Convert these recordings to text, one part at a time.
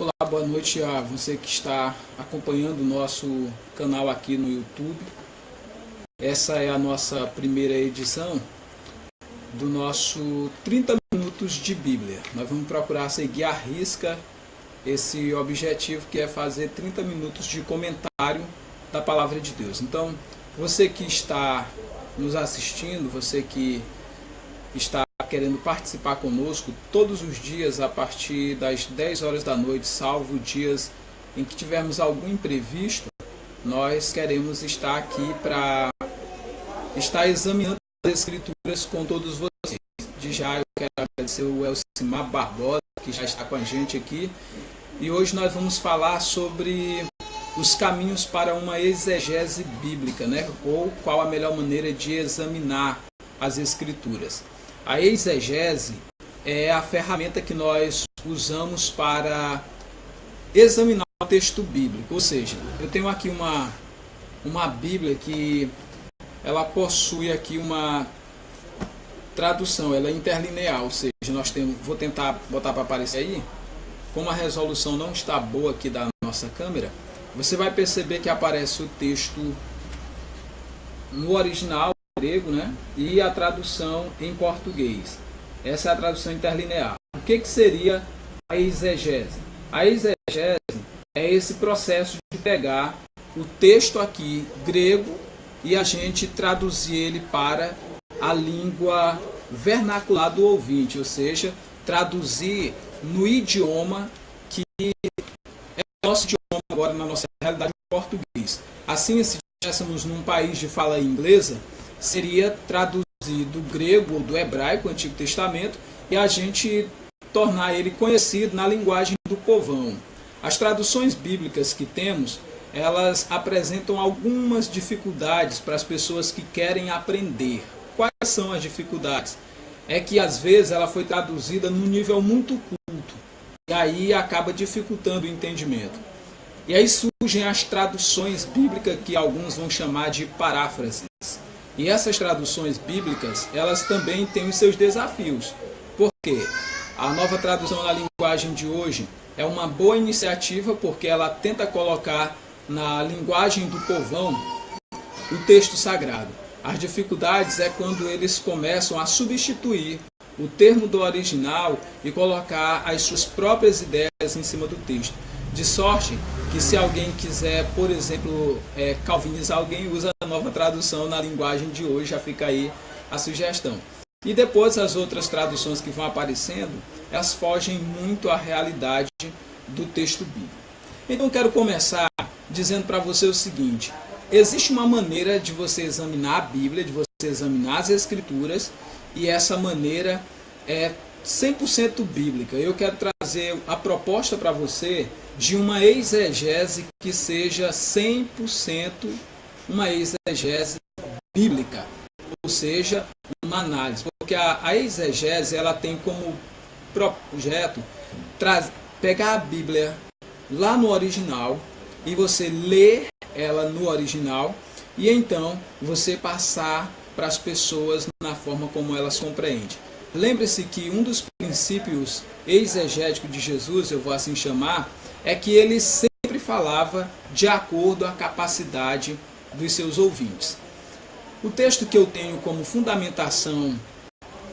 Olá, boa noite a você que está acompanhando o nosso canal aqui no YouTube. Essa é a nossa primeira edição do nosso 30 minutos de Bíblia. Nós vamos procurar seguir à risca esse objetivo, que é fazer 30 minutos de comentário da Palavra de Deus. Então, você que está nos assistindo, você que está querendo participar conosco todos os dias a partir das 10 horas da noite, salvo dias em que tivermos algum imprevisto, nós queremos estar aqui para estar examinando as Escrituras com todos vocês. De já eu quero agradecer o Elcimar Barbosa, que já está com a gente aqui, e hoje nós vamos falar sobre os caminhos para uma exegese bíblica, né? Ou qual a melhor maneira de examinar as Escrituras. A exegese é a ferramenta que nós usamos para examinar o texto bíblico. Ou seja, eu tenho aqui uma Bíblia que ela possui aqui uma tradução, ela é interlinear, ou seja, vou tentar botar para aparecer aí. Como a resolução não está boa aqui da nossa câmera, você vai perceber que aparece o texto no original grego, né? E a tradução em português. Essa é a tradução interlinear. O que seria a exegese? A exegese é esse processo de pegar o texto aqui grego e a gente traduzir ele para a língua vernacular do ouvinte, ou seja, traduzir no idioma que é o nosso idioma agora, na nossa realidade, em português. Assim, se estivéssemos num país de fala inglesa, seria traduzido do grego ou do hebraico, Antigo Testamento, e a gente tornar ele conhecido na linguagem do povão. As traduções bíblicas que temos, elas apresentam algumas dificuldades para as pessoas que querem aprender. Quais são as dificuldades? É que às vezes ela foi traduzida num nível muito culto, e aí acaba dificultando o entendimento. E aí surgem as traduções bíblicas que alguns vão chamar de paráfrases. E essas traduções bíblicas, elas também têm os seus desafios. Por quê? A nova tradução na linguagem de hoje é uma boa iniciativa porque ela tenta colocar na linguagem do povão o texto sagrado. As dificuldades é quando eles começam a substituir o termo do original e colocar as suas próprias ideias em cima do texto. De sorte que se alguém quiser, por exemplo, calvinizar alguém, usa a nova tradução na linguagem de hoje, já fica aí a sugestão. E depois as outras traduções que vão aparecendo, elas fogem muito à realidade do texto bíblico. Então eu quero começar dizendo para você o seguinte: existe uma maneira de você examinar a Bíblia, de você examinar as Escrituras, e essa maneira é 100% bíblica. Eu quero trazer a proposta para você de uma exegese que seja 100% uma exegese bíblica, ou seja, uma análise. Porque a exegese ela tem como projeto pegar a Bíblia lá no original e você ler ela no original e então você passar para as pessoas na forma como elas compreendem. Lembre-se que um dos princípios exegéticos de Jesus, eu vou assim chamar, é que ele sempre falava de acordo à capacidade dos seus ouvintes. O texto que eu tenho como fundamentação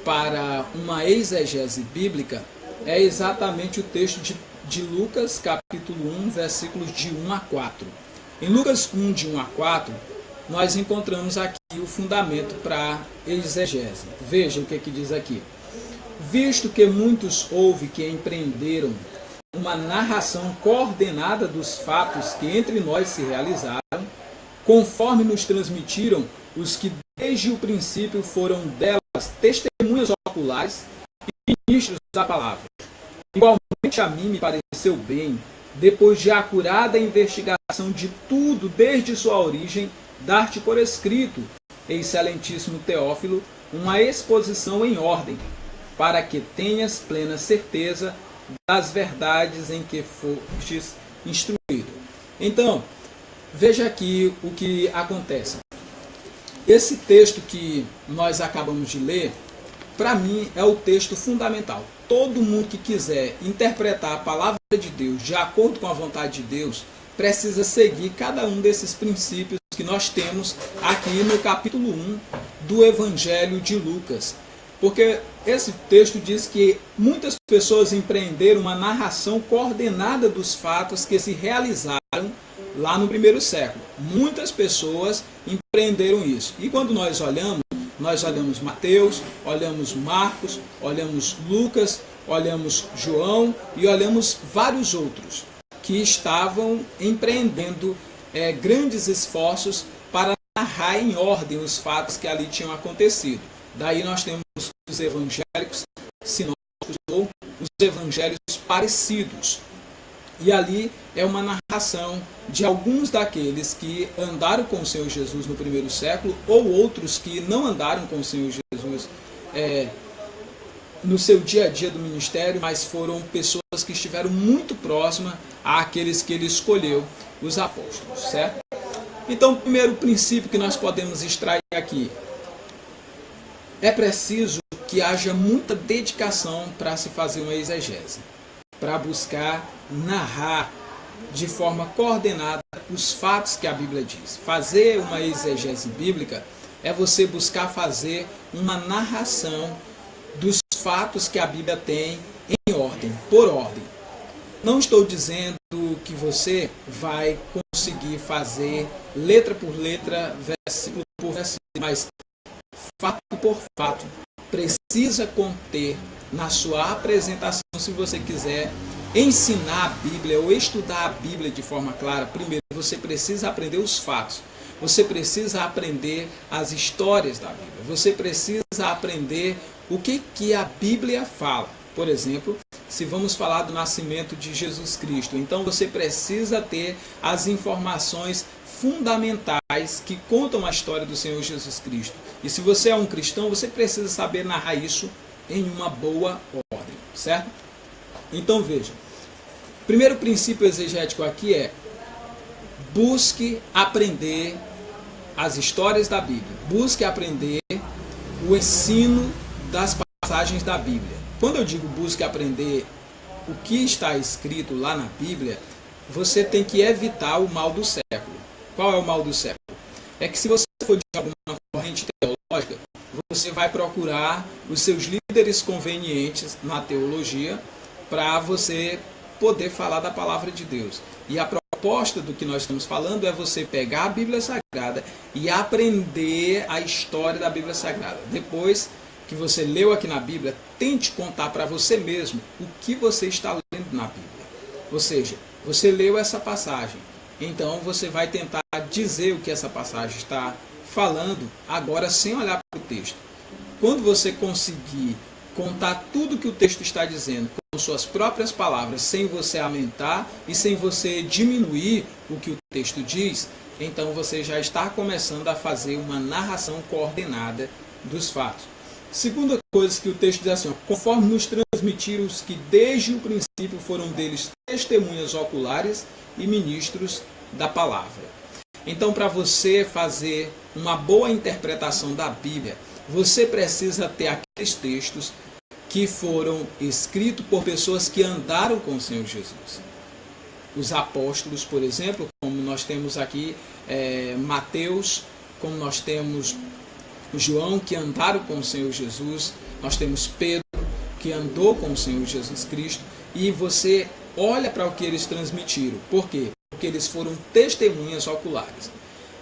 para uma exegese bíblica é exatamente o texto de Lucas, capítulo 1, versículos de 1 a 4. Em Lucas 1, de 1 a 4, nós encontramos aqui o fundamento para a exegese. Veja o que diz aqui. Visto que muitos houve que empreenderam uma narração coordenada dos fatos que entre nós se realizaram, conforme nos transmitiram os que desde o princípio foram delas testemunhas oculares e ministros da palavra. Igualmente a mim me pareceu bem, depois de acurada investigação de tudo desde sua origem, dar-te por escrito, excelentíssimo Teófilo, uma exposição em ordem, para que tenhas plena certeza das verdades em que fostes instruído. Então, veja aqui o que acontece. Esse texto que nós acabamos de ler, para mim, é o texto fundamental. Todo mundo que quiser interpretar a palavra de Deus de acordo com a vontade de Deus, precisa seguir cada um desses princípios que nós temos aqui no capítulo 1 do Evangelho de Lucas. Porque esse texto diz que muitas pessoas empreenderam uma narração coordenada dos fatos que se realizaram lá no primeiro século. Muitas pessoas empreenderam isso. E quando nós olhamos Mateus, olhamos Marcos, olhamos Lucas, olhamos João e olhamos vários outros que estavam empreendendo grandes esforços para narrar em ordem os fatos que ali tinham acontecido. Daí nós temos os evangélicos sinóticos ou os evangelhos parecidos. E ali é uma narração de alguns daqueles que andaram com o Senhor Jesus no primeiro século ou outros que não andaram com o Senhor Jesus no seu dia a dia do ministério, mas foram pessoas que estiveram muito próximas àqueles que ele escolheu, os apóstolos, certo? Então, o primeiro princípio que nós podemos extrair aqui: é preciso que haja muita dedicação para se fazer uma exegese, para buscar narrar de forma coordenada os fatos que a Bíblia diz. Fazer uma exegese bíblica é você buscar fazer uma narração dos fatos que a Bíblia tem em ordem, por ordem. Não estou dizendo que você vai conseguir fazer letra por letra, versículo por versículo, mas fato por fato precisa conter na sua apresentação, se você quiser ensinar a Bíblia ou estudar a Bíblia de forma clara. Primeiro, você precisa aprender os fatos. Você precisa aprender as histórias da Bíblia. Você precisa aprender o que a Bíblia fala. Por exemplo, se vamos falar do nascimento de Jesus Cristo, então você precisa ter as informações fundamentais que contam a história do Senhor Jesus Cristo. E se você é um cristão, você precisa saber narrar isso em uma boa ordem, certo? Então veja, o primeiro princípio exegético aqui é: busque aprender as histórias da Bíblia, busque aprender o ensino das passagens da Bíblia. Quando eu digo busque aprender o que está escrito lá na Bíblia, você tem que evitar o mal do século. Qual é o mal do século? É que se você for de alguma corrente teológica, você vai procurar os seus líderes convenientes na teologia para você poder falar da palavra de Deus. E a proposta do que nós estamos falando é você pegar a Bíblia Sagrada e aprender a história da Bíblia Sagrada. Depois que você leu aqui na Bíblia, tente contar para você mesmo o que você está lendo na Bíblia. Ou seja, você leu essa passagem, então você vai tentar dizer o que essa passagem está falando, agora sem olhar para o texto. Quando você conseguir contar tudo que o texto está dizendo com suas próprias palavras, sem você aumentar e sem você diminuir o que o texto diz, então você já está começando a fazer uma narração coordenada dos fatos. Segunda coisa que o texto diz assim: conforme nos transmitiram os que desde o princípio foram deles testemunhas oculares e ministros da palavra. Então, para você fazer uma boa interpretação da Bíblia, você precisa ter aqueles textos que foram escritos por pessoas que andaram com o Senhor Jesus. Os apóstolos, por exemplo, como nós temos aqui Mateus, como nós temos João, que andaram com o Senhor Jesus, nós temos Pedro, que andou com o Senhor Jesus Cristo, e você olha para o que eles transmitiram. Por quê? Porque eles foram testemunhas oculares.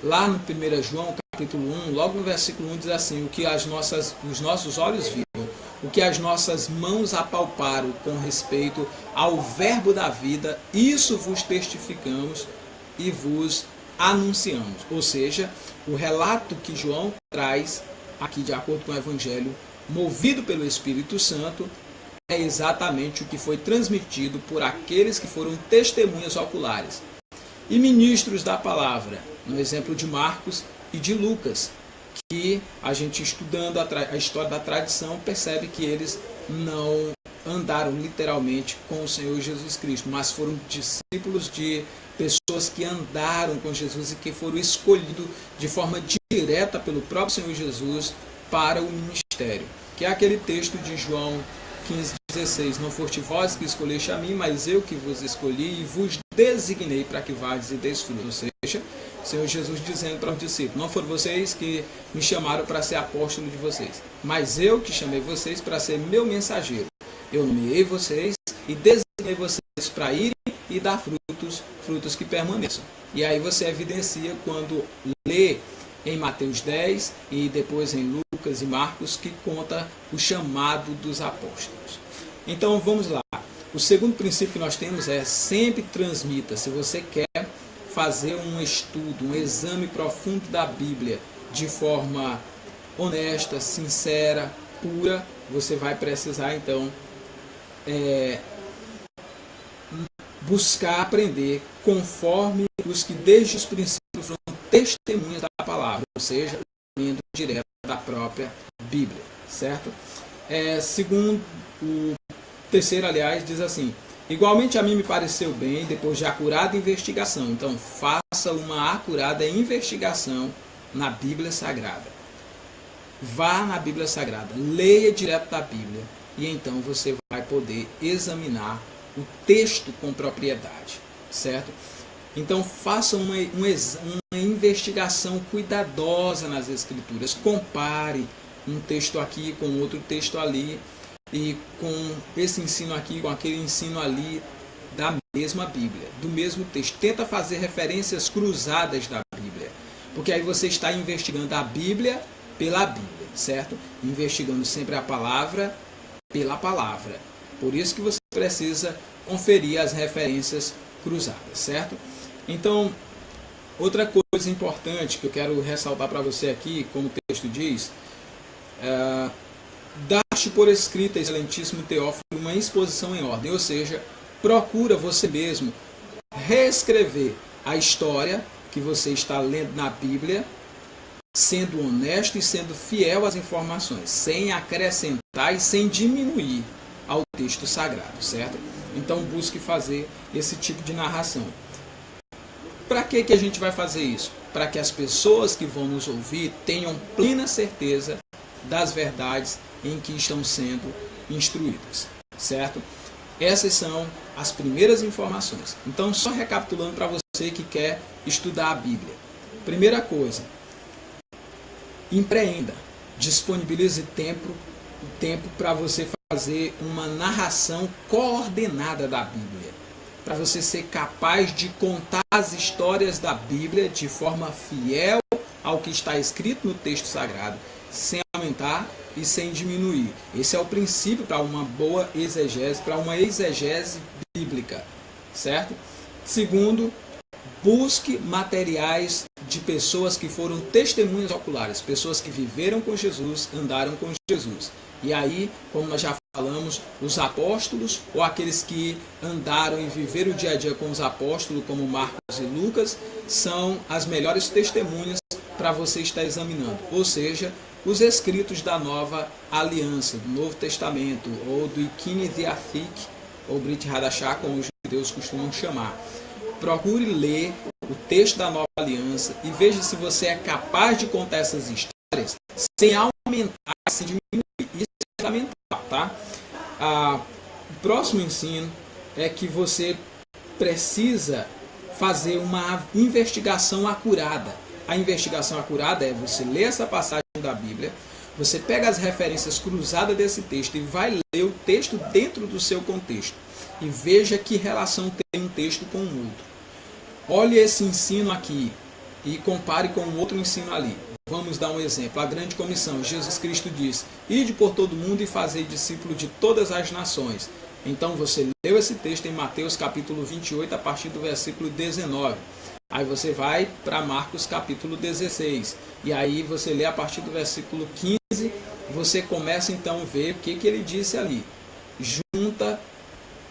Lá no 1 João, capítulo 1, logo no versículo 1, diz assim: o que os nossos olhos viram, o que as nossas mãos apalparam com respeito ao verbo da vida, isso vos testificamos e vos anunciamos. Ou seja, o relato que João traz aqui, de acordo com o Evangelho, movido pelo Espírito Santo, é exatamente o que foi transmitido por aqueles que foram testemunhas oculares e ministros da palavra, no exemplo de Marcos e de Lucas, que a gente, estudando a história da tradição, percebe que eles não andaram literalmente com o Senhor Jesus Cristo, mas foram discípulos de pessoas que andaram com Jesus e que foram escolhidos de forma direta pelo próprio Senhor Jesus para o ministério. que é aquele texto de João 15,16, não foste vós que escolheste a mim, mas eu que vos escolhi e vos designei para que vades e deis fruto. Ou seja, o Senhor Jesus dizendo para os discípulos, não foram vocês que me chamaram para ser apóstolo de vocês, mas eu que chamei vocês para ser meu mensageiro. Eu nomeei vocês e designei vocês para irem e dar frutos, frutos que permaneçam. E aí você evidencia quando lê em Mateus 10 e depois em Lucas e Marcos, que conta o chamado dos apóstolos. Então vamos lá. O segundo princípio que nós temos é sempre transmita. Se você quer fazer um estudo, um exame profundo da Bíblia de forma honesta, sincera, pura, você vai precisar então buscar aprender conforme os que desde os princípios foram testemunhas da palavra, ou seja, vindo direto da própria Bíblia, certo? Segundo o terceiro, aliás, diz assim, igualmente a mim me pareceu bem, depois de acurada investigação, então faça uma acurada investigação na Bíblia Sagrada. Vá na Bíblia Sagrada, leia direto da Bíblia, e então você vai poder examinar o texto com propriedade, certo? Então faça uma investigação cuidadosa nas Escrituras, compare um texto aqui com outro texto ali, e com esse ensino aqui, com aquele ensino ali, da mesma Bíblia, do mesmo texto. Tenta fazer referências cruzadas da Bíblia, porque aí você está investigando a Bíblia pela Bíblia, certo? Investigando sempre a palavra pela palavra. Por isso que você precisa conferir as referências cruzadas, certo? Então, outra coisa importante que eu quero ressaltar para você aqui, como o texto diz, dar-te por escrita, excelentíssimo Teófilo, uma exposição em ordem, ou seja, procura você mesmo reescrever a história que você está lendo na Bíblia, sendo honesto e sendo fiel às informações, sem acrescentar e sem diminuir ao texto sagrado, certo? Então busque fazer esse tipo de narração. Para que a gente vai fazer isso? Para que as pessoas que vão nos ouvir tenham plena certeza das verdades em que estão sendo instruídas, certo? Essas são as primeiras informações. Então, só recapitulando para você que quer estudar a Bíblia. Primeira coisa, empreenda, disponibilize tempo para você fazer uma narração coordenada da Bíblia, para você ser capaz de contar as histórias da Bíblia de forma fiel ao que está escrito no texto sagrado, sem aumentar e sem diminuir. Esse é o princípio para uma boa exegese, para uma exegese bíblica, certo? Segundo, busque materiais de pessoas que foram testemunhas oculares, pessoas que viveram com Jesus, andaram com Jesus. E aí, como nós já falamos, os apóstolos, ou aqueles que andaram e viveram o dia a dia com os apóstolos, como Marcos e Lucas, são as melhores testemunhas para você estar examinando. Ou seja, os escritos da Nova Aliança, do Novo Testamento, ou do Ikine Diathik, ou Brit Hadashah, como os judeus costumam chamar. Procure ler o texto da Nova Aliança e veja se você é capaz de contar essas histórias sem aumentar, sem diminuir. Isso é fundamental, tá? O próximo ensino é que você precisa fazer uma investigação acurada. A investigação acurada é você ler essa passagem da Bíblia, você pega as referências cruzadas desse texto e vai ler o texto dentro do seu contexto. E veja que relação tem um texto com o outro. Olhe esse ensino aqui e compare com o outro ensino ali. Vamos dar um exemplo. A grande comissão. Jesus Cristo diz, ide por todo mundo e fazei discípulo de todas as nações. Então você leu esse texto em Mateus capítulo 28, a partir do versículo 19. Aí você vai para Marcos capítulo 16. E aí você lê a partir do versículo 15. Você começa então a ver o que ele disse ali. Junta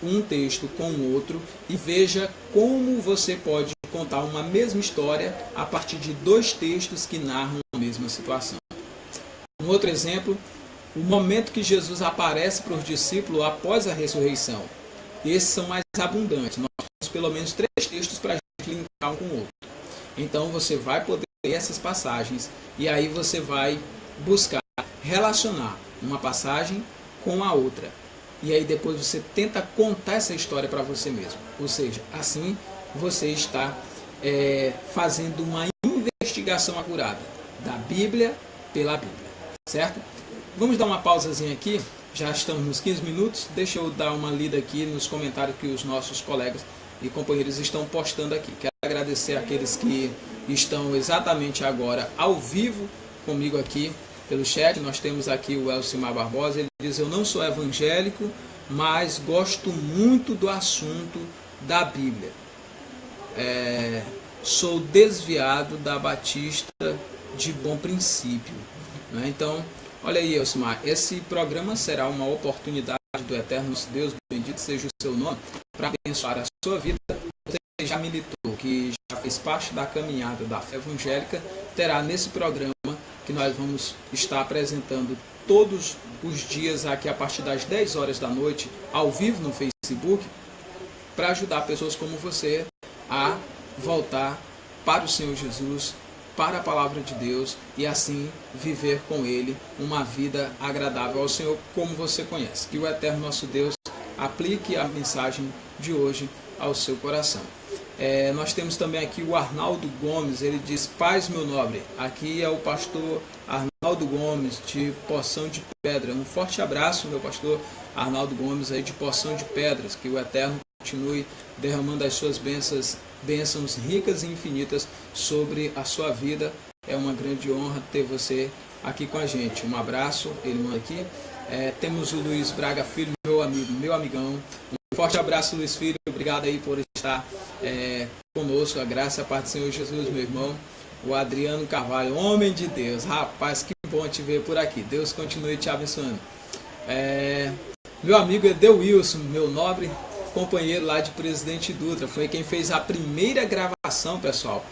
um texto com o outro e veja como você pode contar uma mesma história a partir de dois textos que narram a mesma situação. Um outro exemplo, o momento que Jesus aparece para os discípulos após a ressurreição. Esses são mais abundantes. Nós temos pelo menos 3 textos para a gente linkar um com o outro. Então você vai poder ler essas passagens e aí você vai buscar relacionar uma passagem com a outra. E aí depois você tenta contar essa história para você mesmo. Ou seja, assim você está fazendo uma investigação acurada da Bíblia pela Bíblia, certo? Vamos dar uma pausazinha aqui, já estamos nos 15 minutos, deixa eu dar uma lida aqui nos comentários que os nossos colegas e companheiros estão postando aqui. Quero agradecer àqueles que estão exatamente agora ao vivo comigo aqui pelo chat. Nós temos aqui o Elcimar Barbosa, ele diz: eu não sou evangélico, mas gosto muito do assunto da Bíblia. Sou desviado da Batista de Bom Princípio. Então, olha aí, Elcimar, esse programa será uma oportunidade do Eterno Deus, bendito seja o seu nome, para abençoar a sua vida. Você já militou, que já fez parte da caminhada da fé evangélica, terá nesse programa que nós vamos estar apresentando todos os dias aqui a partir das 10 horas da noite, ao vivo no Facebook, para ajudar pessoas como você a voltar para o Senhor Jesus, para a palavra de Deus, e assim viver com Ele uma vida agradável ao Senhor, como você conhece. Que o Eterno nosso Deus aplique a mensagem de hoje ao seu coração. Nós temos também aqui o Arnaldo Gomes, ele diz: paz, meu nobre. Aqui é o pastor Arnaldo Gomes, de Poção de Pedra. Um forte abraço, meu pastor Arnaldo Gomes, aí de Poção de Pedras. Que o Eterno continue derramando as suas bênçãos ricas e infinitas sobre a sua vida. É uma grande honra ter você aqui com a gente. Um abraço, ele manda aqui. Temos o Luiz Braga Filho, meu amigo, meu amigão. Um forte abraço, Luiz Filho. Obrigado aí por estar conosco. A graça e a paz do Senhor Jesus, meu irmão. O Adriano Carvalho, homem de Deus. Rapaz, que bom te ver por aqui. Deus continue te abençoando. Meu amigo Edeu Wilson, meu nobre companheiro lá de Presidente Dutra, foi quem fez a primeira gravação, pessoal,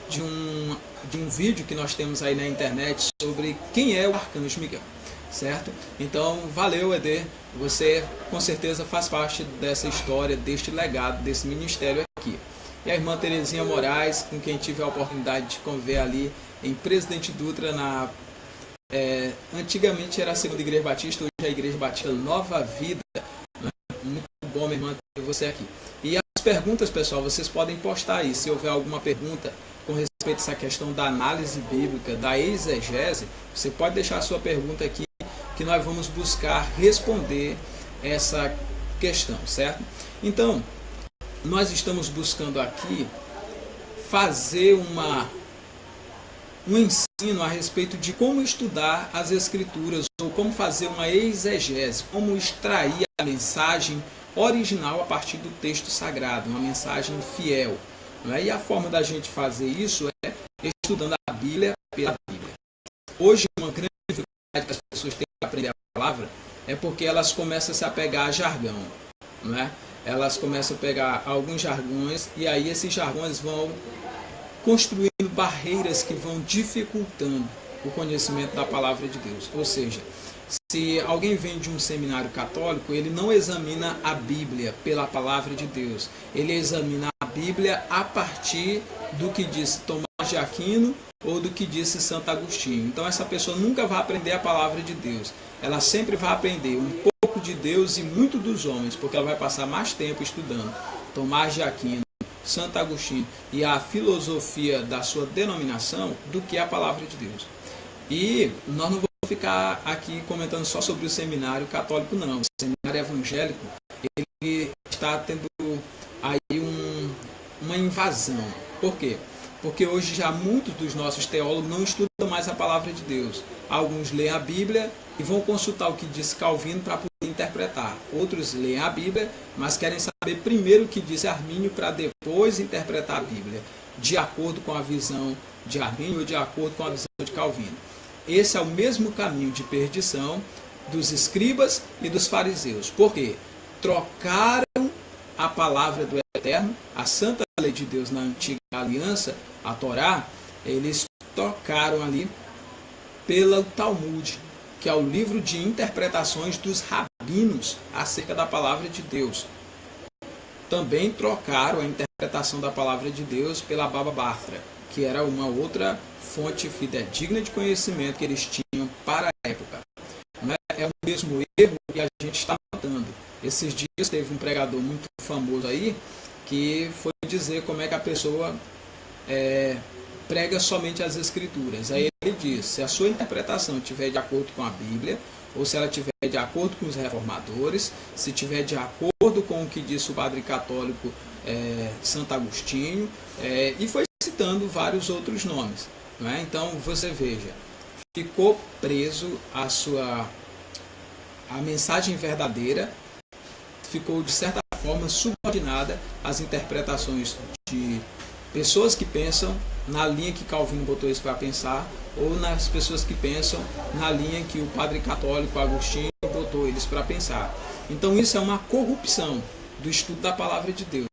de um vídeo que nós temos aí na internet sobre quem é o Arcanjo Miguel, certo? Então, valeu, Eder, você com certeza faz parte dessa história, deste legado, desse ministério aqui. E a irmã Terezinha Moraes, com quem tive a oportunidade de conviver ali em Presidente Dutra, antigamente era a Segunda Igreja Batista, hoje é a Igreja Batista Nova Vida. Muito bom, minha irmã, ter você aqui. E as perguntas, pessoal, vocês podem postar aí. Se houver alguma pergunta com respeito a essa questão da análise bíblica, da exegese, você pode deixar a sua pergunta aqui, que nós vamos buscar responder essa questão, certo? Então, nós estamos buscando aqui fazer um ensino a respeito de como estudar as Escrituras, ou como fazer uma exegese, como extrair a mensagem original a partir do texto sagrado, uma mensagem fiel. E a forma da gente fazer isso é estudando a Bíblia pela Bíblia. Hoje, uma grande dificuldade que as pessoas têm para aprender a palavra é porque elas começam a se apegar a jargão. Elas começam a pegar alguns jargões, e aí esses jargões vão construindo barreiras que vão dificultando o conhecimento da palavra de Deus. Ou seja, se alguém vem de um seminário católico, ele não examina a Bíblia pela palavra de Deus. Ele examina a Bíblia a partir do que disse Tomás de Aquino ou do que disse Santo Agostinho. Então essa pessoa nunca vai aprender a palavra de Deus. Ela sempre vai aprender um pouco de Deus e muito dos homens, porque ela vai passar mais tempo estudando Tomás de Aquino, Santo Agostinho e a filosofia da sua denominação do que a palavra de Deus. E nós não vamos ficar aqui comentando só sobre o seminário católico, não. O seminário evangélico, ele está tendo aí uma invasão. Por quê? Porque hoje já muitos dos nossos teólogos não estudam mais a palavra de Deus. Alguns leem a Bíblia e vão consultar o que disse Calvino para poder interpretar. Outros leem a Bíblia, mas querem saber primeiro o que disse Armínio para depois interpretar a Bíblia, de acordo com a visão de Armínio ou de acordo com a visão de Calvino. Esse é o mesmo caminho de perdição dos escribas e dos fariseus. Por quê? Trocaram a palavra do Eterno, a santa lei de Deus na antiga aliança, a Torá, eles trocaram ali pelo Talmud, que é o livro de interpretações dos rabinos acerca da palavra de Deus. Também trocaram a interpretação da palavra de Deus pela Baba Batra, que era uma outra fonte fidedigna de conhecimento que eles tinham para a época. mesmo erro que a gente está notando. Esses dias teve um pregador muito famoso aí que foi dizer como é que a pessoa prega somente as Escrituras. Aí ele diz, se a sua interpretação estiver de acordo com a Bíblia, ou se ela estiver de acordo com os reformadores, se estiver de acordo com o que disse o padre católico Santo Agostinho, e foi citando vários outros nomes. Não é? Então você veja, ficou preso a mensagem verdadeira, ficou de certa forma subordinada às interpretações de pessoas que pensam na linha que Calvino botou isso para pensar, ou nas pessoas que pensam na linha que o padre católico Agostinho botou eles para pensar. Então isso é uma corrupção do estudo da palavra de Deus.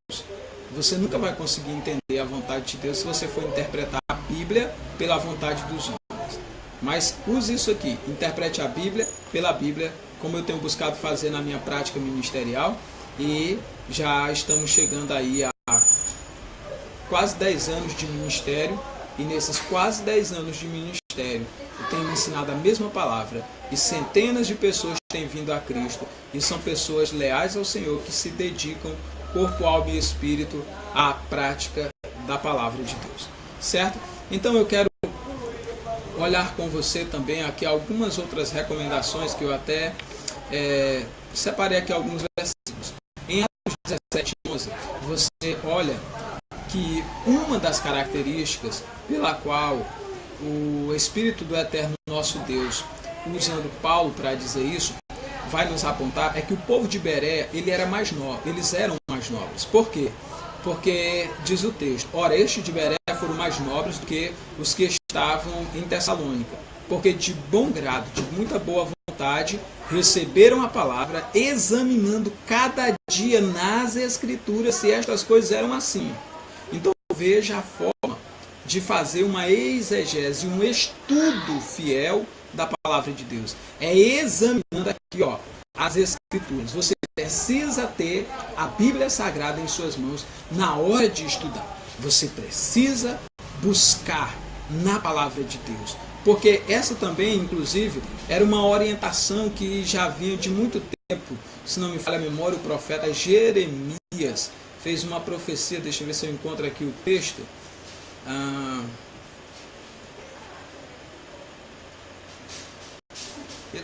Você nunca vai conseguir entender a vontade de Deus se você for interpretar a Bíblia pela vontade dos homens. Mas use isso aqui, interprete a Bíblia pela Bíblia, como eu tenho buscado fazer na minha prática ministerial, e já estamos chegando aí a quase 10 anos de ministério, e nesses quase 10 anos de ministério eu tenho ensinado a mesma palavra, e centenas de pessoas têm vindo a Cristo, e são pessoas leais ao Senhor que se dedicam corpo, alma e espírito à prática da palavra de Deus, certo? Então eu quero olhar com você também aqui algumas outras recomendações que eu até separei aqui alguns versículos. Em Atos 17:11, você olha que uma das características pela qual o Espírito do Eterno nosso Deus, usando Paulo para dizer isso, vai nos apontar é que o povo de Bereia, eles eram mais nobres. Por quê? Porque, diz o texto, ora, estes de Bereia foram mais nobres do que os que estavam em Tessalônica, porque de bom grado, de muita boa vontade, receberam a palavra, examinando cada dia nas Escrituras se estas coisas eram assim. Então veja a forma de fazer uma exegese, um estudo fiel da palavra de Deus. É examinando aqui, as Escrituras. Você precisa ter a Bíblia Sagrada em suas mãos na hora de estudar. Você precisa buscar na palavra de Deus. Porque essa também, inclusive, era uma orientação que já vinha de muito tempo. Se não me falha a memória, o profeta Jeremias fez uma profecia. Deixa eu ver se eu encontro aqui o texto.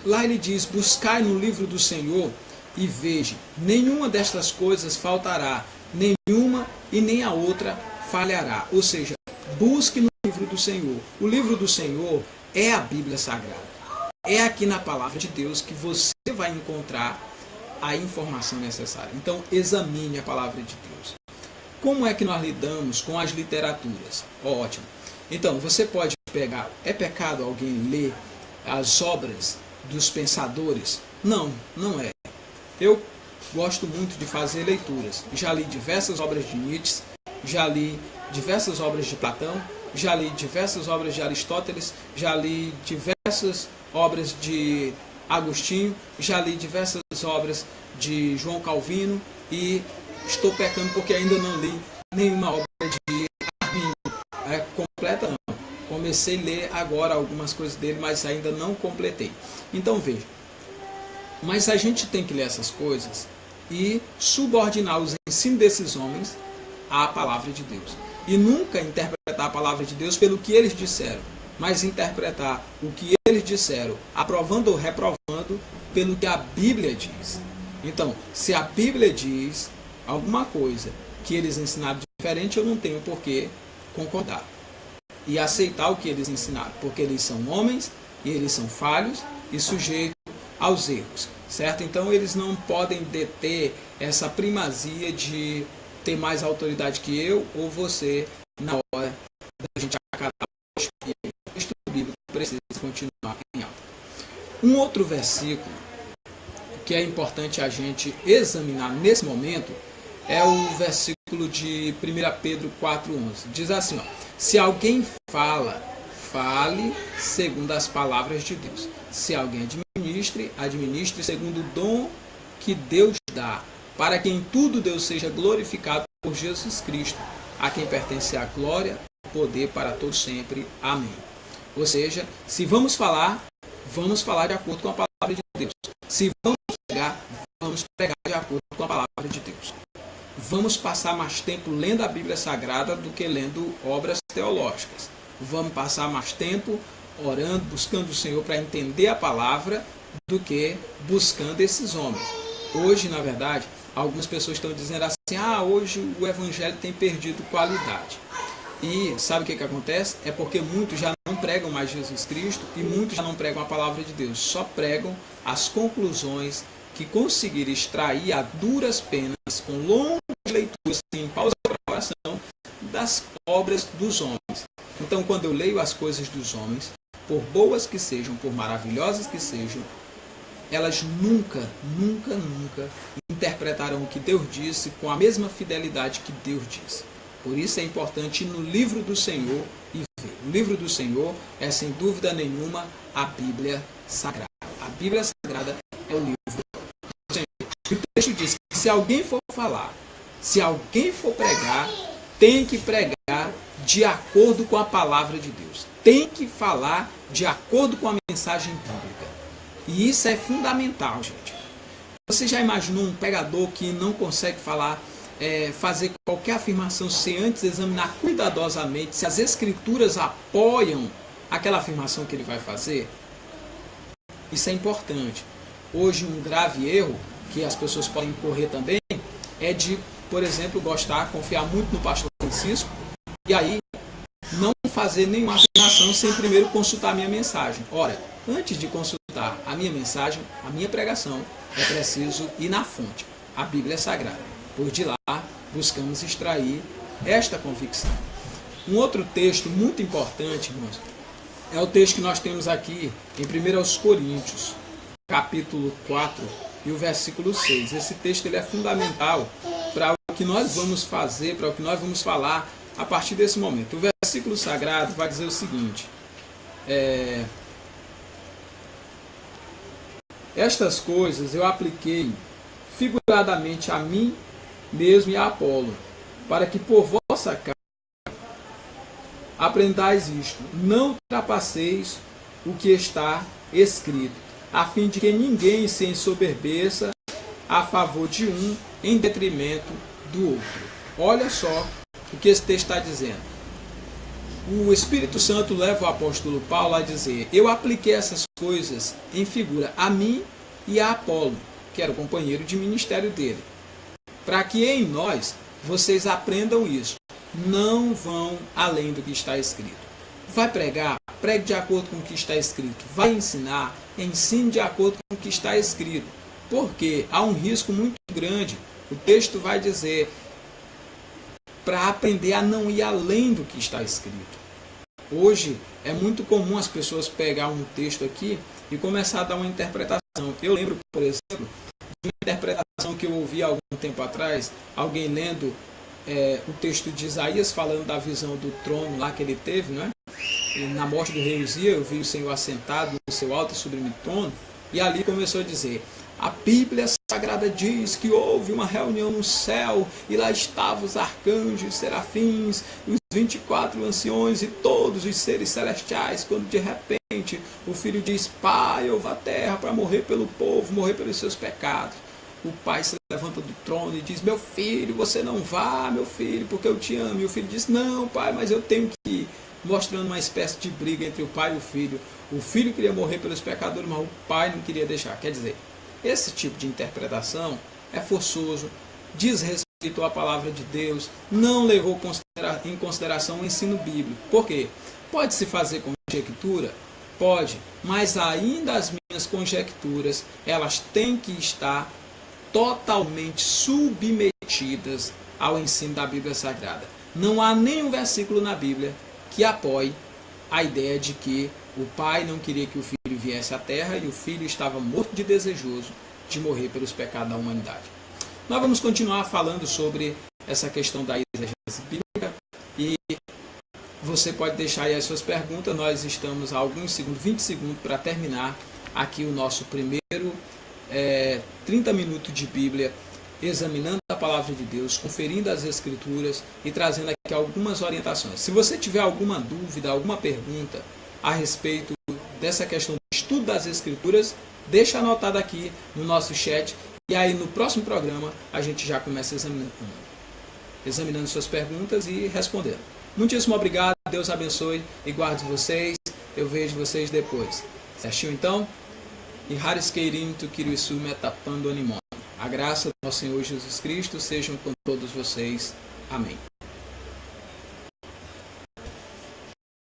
Lá ele diz, buscai no livro do Senhor e veja, nenhuma destas coisas faltará, nenhuma e nem a outra falhará. Ou seja, busque no livro do Senhor. O livro do Senhor é a Bíblia Sagrada. É aqui na palavra de Deus que você vai encontrar a informação necessária. Então, examine a palavra de Deus. Como é que nós lidamos com as literaturas? Ótimo. Então, você pode pegar... É pecado alguém ler as obras dos pensadores? Não, não é. Eu gosto muito de fazer leituras. Já li diversas obras de Nietzsche, já li diversas obras de Platão, já li diversas obras de Aristóteles, já li diversas obras de Agostinho, já li diversas obras de João Calvino e estou pecando porque ainda não li nenhuma obra de Arminio completa não. Comecei a ler agora algumas coisas dele, mas ainda não completei. Então veja, mas a gente tem que ler essas coisas e subordinar os ensinos desses homens à palavra de Deus. E nunca interpretar a palavra de Deus pelo que eles disseram, mas interpretar o que eles disseram, aprovando ou reprovando, pelo que a Bíblia diz. Então, se a Bíblia diz alguma coisa que eles ensinaram diferente, eu não tenho por que concordar e aceitar o que eles ensinaram, porque eles são homens e eles são falhos e sujeitos aos erros, certo? Então eles não podem deter essa primazia de ter mais autoridade que eu ou você na hora da gente acatar o texto bíblico precisa continuar em alta. Um outro versículo que é importante a gente examinar nesse momento é o versículo de 1 Pedro 4,11. Diz assim, se alguém fala, fale segundo as palavras de Deus. Se alguém administre, administre segundo o dom que Deus dá, para que em tudo Deus seja glorificado por Jesus Cristo, a quem pertence a glória, o poder para todos sempre. Amém. Ou seja, se vamos falar de acordo com a palavra de Deus. Se vamos pregar de acordo com a palavra de Deus. Vamos passar mais tempo lendo a Bíblia Sagrada do que lendo obras teológicas. Vamos passar mais tempo orando, buscando o Senhor para entender a palavra do que buscando esses homens. Hoje, na verdade, algumas pessoas estão dizendo assim, hoje o evangelho tem perdido qualidade. E sabe o que acontece? É porque muitos já não pregam mais Jesus Cristo e muitos já não pregam a palavra de Deus, só pregam as conclusões que conseguiram extrair a duras penas, com longas leituras, sem pausa para oração, das obras dos homens. Então, quando eu leio as coisas dos homens, por boas que sejam, por maravilhosas que sejam, elas nunca interpretarão o que Deus disse com a mesma fidelidade que Deus disse. Por isso é importante ir no livro do Senhor e ver. O livro do Senhor é, sem dúvida nenhuma, a Bíblia Sagrada. A Bíblia Sagrada é o livro do Senhor. O texto diz que se alguém for falar, se alguém for pregar, tem que pregar de acordo com a palavra de Deus. Tem que falar de acordo com a mensagem bíblica. E isso é fundamental, gente. Você já imaginou um pregador que não consegue fazer qualquer afirmação sem antes examinar cuidadosamente se as escrituras apoiam aquela afirmação que ele vai fazer? Isso é importante. Hoje um grave erro que as pessoas podem correr também é de, por exemplo, confiar muito no pastor Francisco e aí não fazer nenhuma afirmação sem primeiro consultar a minha mensagem. Ora, antes de consultar a minha mensagem, a minha pregação, é preciso ir na fonte, a Bíblia Sagrada. Por de lá, buscamos extrair esta convicção. Um outro texto muito importante, irmãos, é o texto que nós temos aqui em 1 Coríntios, capítulo 4 e o versículo 6. Esse texto ele é fundamental para o que nós vamos fazer, para o que nós vamos falar a partir desse momento. O versículo sagrado vai dizer o seguinte: estas coisas eu apliquei figuradamente a mim mesmo e a Apolo, para que por vossa causa aprendais isto, não ultrapasseis o que está escrito, a fim de que ninguém se ensoberbeça a favor de um em detrimento do outro. Olha só o que esse texto está dizendo. O Espírito Santo leva o apóstolo Paulo a dizer: eu apliquei essas coisas em figura a mim e a Apolo, que era o companheiro de ministério dele, para que em nós vocês aprendam isso. Não vão além do que está escrito. Vai pregar? Pregue de acordo com o que está escrito. Vai ensinar? Ensine de acordo com o que está escrito. Porque há um risco muito grande. O texto vai dizer para aprender a não ir além do que está escrito. Hoje é muito comum as pessoas pegar um texto aqui e começar a dar uma interpretação. Eu lembro, por exemplo, de uma interpretação que eu ouvi há algum tempo atrás, alguém lendo o texto de Isaías falando da visão do trono lá que ele teve, não é? E na morte do rei Uzias, eu vi o Senhor assentado no seu alto e sublime trono, e ali começou a dizer: a Bíblia Sagrada diz que houve uma reunião no céu, e lá estavam os arcanjos, serafins, os 24 anciões e todos os seres celestiais, quando de repente o filho diz: Pai, eu vou à terra para morrer pelo povo, morrer pelos seus pecados. O pai se levanta do trono e diz: meu filho, você não vá, meu filho, porque eu te amo. E o filho diz: não, pai, mas eu tenho que ir. Mostrando uma espécie de briga entre o pai e o filho. O filho queria morrer pelos pecadores, mas o pai não queria deixar. Quer dizer, esse tipo de interpretação é forçoso, desrespeitou a palavra de Deus, não levou em consideração o ensino bíblico. Por quê? Pode-se fazer conjectura? Pode, mas ainda as minhas conjecturas, elas têm que estar totalmente submetidas ao ensino da Bíblia Sagrada. Não há nenhum versículo na Bíblia que apoie a ideia de que o pai não queria que o filho viesse à terra e o filho estava morto de desejoso de morrer pelos pecados da humanidade. Nós vamos continuar falando sobre essa questão da exegese bíblica e você pode deixar aí as suas perguntas. Nós estamos a alguns segundos, 20 segundos para terminar aqui o nosso primeiro 30 minutos de Bíblia, examinando a palavra de Deus, conferindo as Escrituras e trazendo aqui algumas orientações. Se você tiver alguma dúvida, alguma pergunta a respeito dessa questão do estudo das Escrituras, deixa anotado aqui no nosso chat. E aí no próximo programa a gente já começa examinando suas perguntas e respondendo. Muitíssimo obrigado, Deus abençoe e guarde vocês. Eu vejo vocês depois. Certinho então? E Haris Keirim tu Kirisu Metapando Animon. A graça do nosso Senhor Jesus Cristo sejam com todos vocês. Amém.